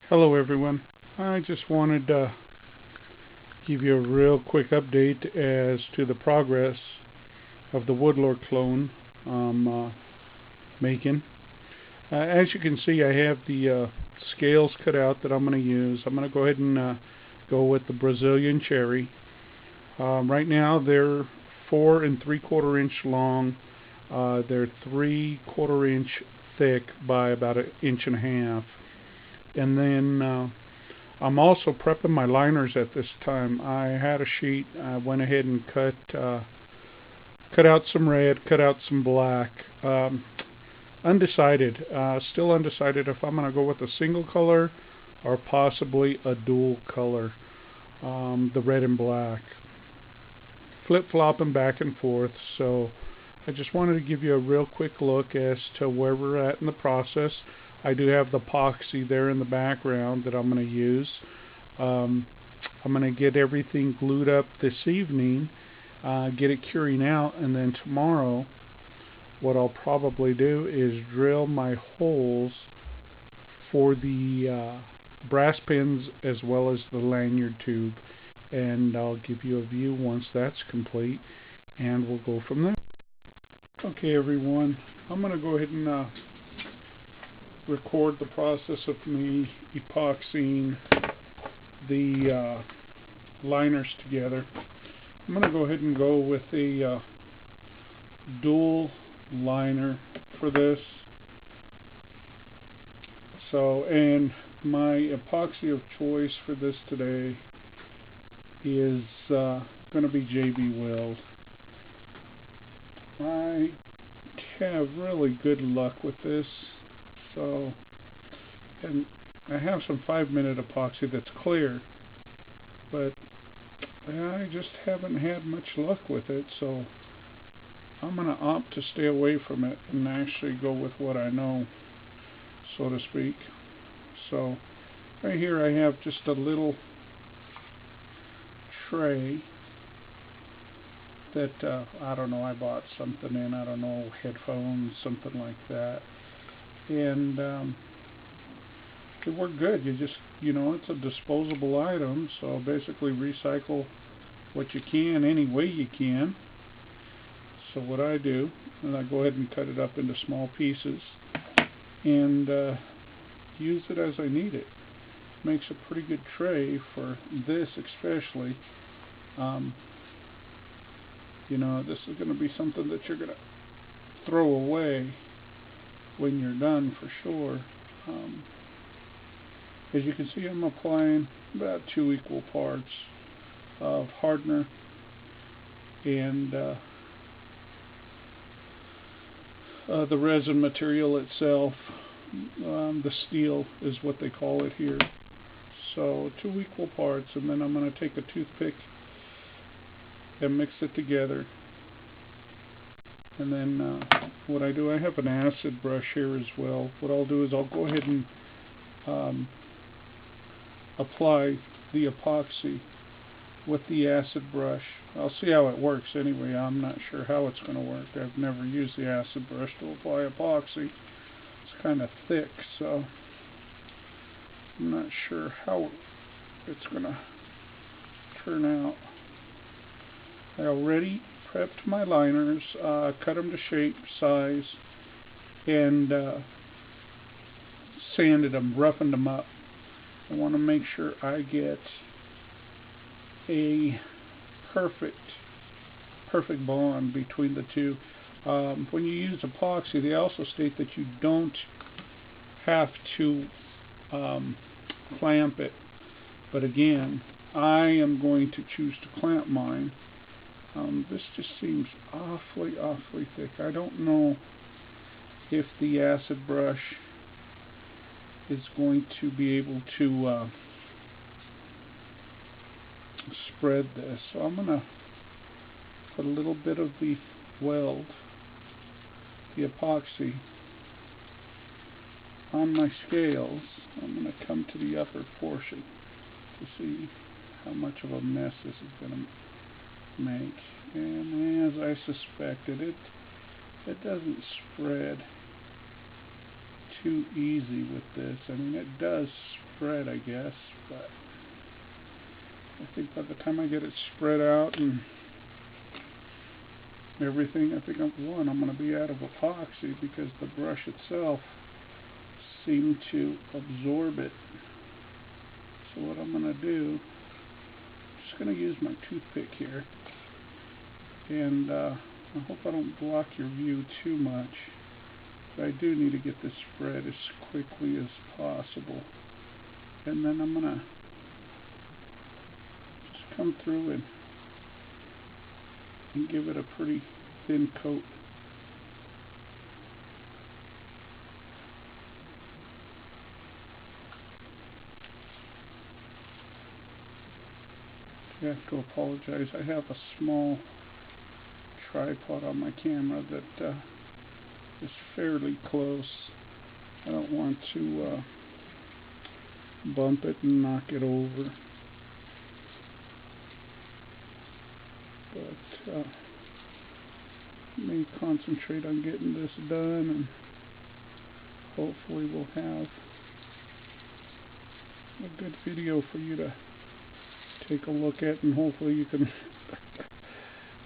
Hello everyone. I just wanted to give you a real quick update as to the progress of the Woodlore clone I'm making. As you can see, I have the scales cut out that I'm going to use. I'm going to go ahead and go with the Brazilian cherry. Right now they're 4 3/4 inch long. They're 3/4 inch thick by about 1.5 inches. And then I'm also prepping my liners at this time. I had a sheet. I went ahead and cut out some red, cut out some black. Undecided. Still undecided if I'm going to go with a single color or possibly a dual color. The red and black. Flip-flopping back and forth. So I just wanted to give you a real quick look as to where we're at in the process. I do have the epoxy there in the background that I'm going to use. I'm going to get everything glued up this evening, get it curing out, and then tomorrow what I'll probably do is drill my holes for the brass pins as well as the lanyard tube, and I'll give you a view once that's complete, and we'll go from there. Okay everyone, I'm going to go ahead and record the process of me epoxying the liners together. I'm going to go ahead and go with a dual liner for this. So, and my epoxy of choice for this today is going to be JB Weld. I have really good luck with this. So, and I have some 5-minute epoxy that's clear, but I just haven't had much luck with it, so I'm going to opt to stay away from it and actually go with what I know, so to speak. So, right here I have just a little tray that, I don't know, I bought something in, I don't know, headphones, something like that. And it worked good. You just, it's a disposable item, so basically recycle what you can any way you can. So what I do, and I go ahead and cut it up into small pieces and use it as I need it. Makes a pretty good tray for this especially. This is going to be something that you're going to throw away when you're done for sure. As you can see, I'm applying about 2 equal parts of hardener and the resin material itself. The steel is what they call it here. So 2 equal parts, and then I'm going to take a toothpick and mix it together. And then what I do, I have an acid brush here as well. What I'll do is I'll go ahead and apply the epoxy with the acid brush. I'll see how it works anyway. I'm not sure how it's going to work. I've never used the acid brush to apply epoxy. It's kind of thick, so I'm not sure how it's going to turn out. I already prepped my liners, cut them to shape, size, and sanded them, roughened them up. I want to make sure I get a perfect bond between the two. When you use epoxy, they also state that you don't have to clamp it, but again, I am going to choose to clamp mine. This just seems awfully thick. I don't know if the acid brush is going to be able to spread this. So I'm going to put a little bit of the weld, the epoxy, on my scales. I'm going to come to the upper portion to see how much of a mess this is going to make, and as I suspected, it doesn't spread too easy with this. I mean, it does spread, I guess, but I think by the time I get it spread out and everything, I think I'm going to be out of epoxy because the brush itself seemed to absorb it. So what I'm going to do, I'm just going to use my toothpick here, and I hope I don't block your view too much, but I do need to get this spread as quickly as possible. And then I'm going to just come through and give it a pretty thin coat. I have to apologize. I have a small tripod on my camera that is fairly close. I don't want to bump it and knock it over. But may concentrate on getting this done, and hopefully we'll have a good video for you to take a look at, and hopefully you can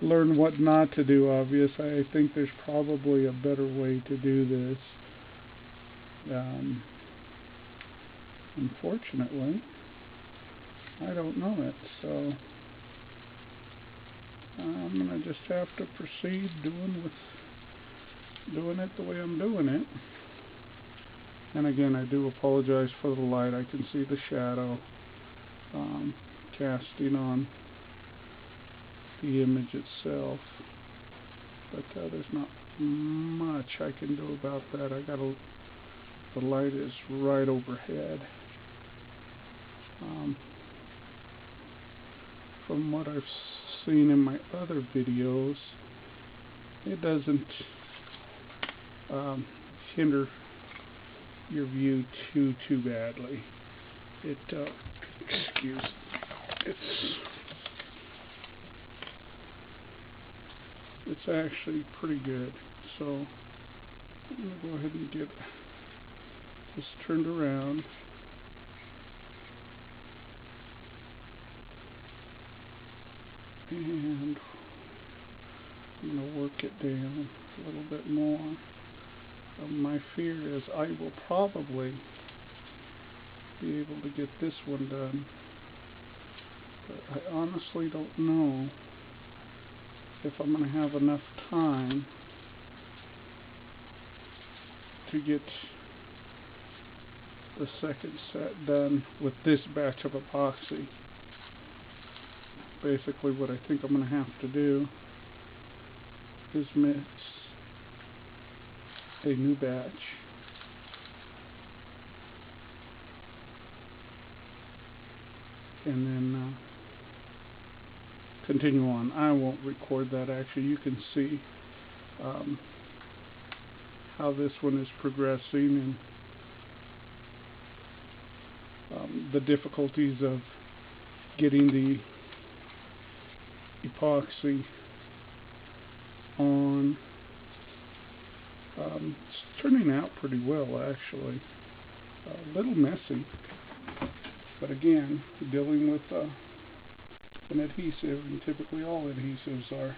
learn what not to do. Obviously, I think there's probably a better way to do this. Unfortunately, I don't know it, so I'm gonna just have to proceed doing it the way I'm doing it. And again, I do apologize for the light. I can see the shadow casting on the image itself, but there's not much I can do about that. The light is right overhead. From what I've seen in my other videos, it doesn't hinder your view too badly. It's actually pretty good. So I'm going to go ahead and get this turned around. And I'm going to work it down a little bit more. My fear is I will probably be able to get this one done, but I honestly don't know if I'm going to have enough time to get the second set done with this batch of epoxy. Basically what I think I'm going to have to do is mix a new batch and then continue on. I won't record that. Actually, you can see how this one is progressing, and the difficulties of getting the epoxy on. It's turning out pretty well, actually. A little messy, but again, dealing with an adhesive, and typically all adhesives are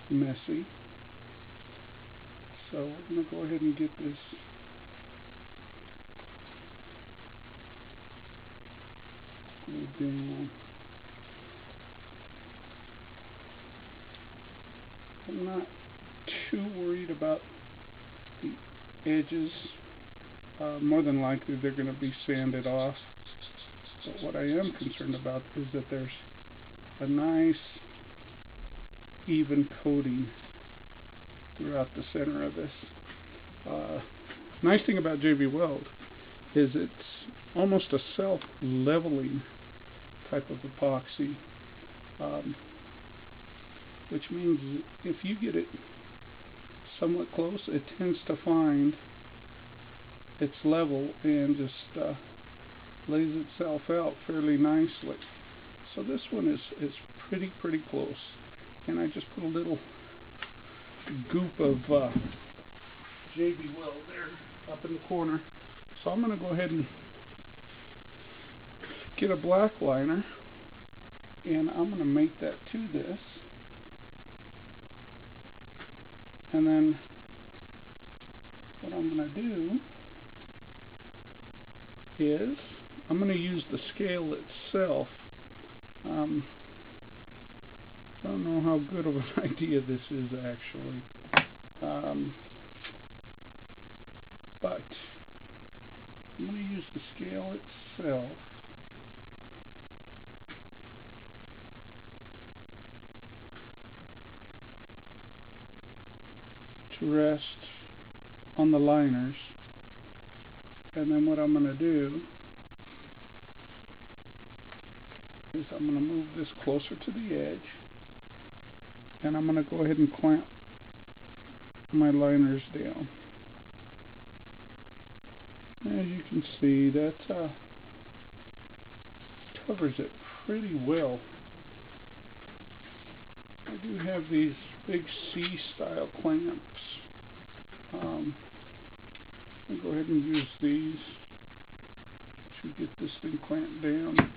messy. So we're going to go ahead and get this glued down. I'm not too worried about the edges. More than likely they're going to be sanded off. But what I am concerned about is that there's a nice even coating throughout the center of this. Nice thing about JB Weld is it's almost a self-leveling type of epoxy, which means if you get it somewhat close, it tends to find its level and just lays itself out fairly nicely. So this one is pretty close, and I just put a little goop of JB Weld there up in the corner. So I'm going to go ahead and get a black liner, and I'm going to make that to this. And then what I'm going to do is I'm going to use the scale itself. I don't know how good of an idea this is actually, but I'm going to use the scale itself to rest on the liners. And then what I'm going to do is I'm going to move this closer to the edge, and I'm going to go ahead and clamp my liners down. As you can see, that covers it pretty well. I do have these big C-style clamps. I'll go ahead and use these to get this thing clamped down.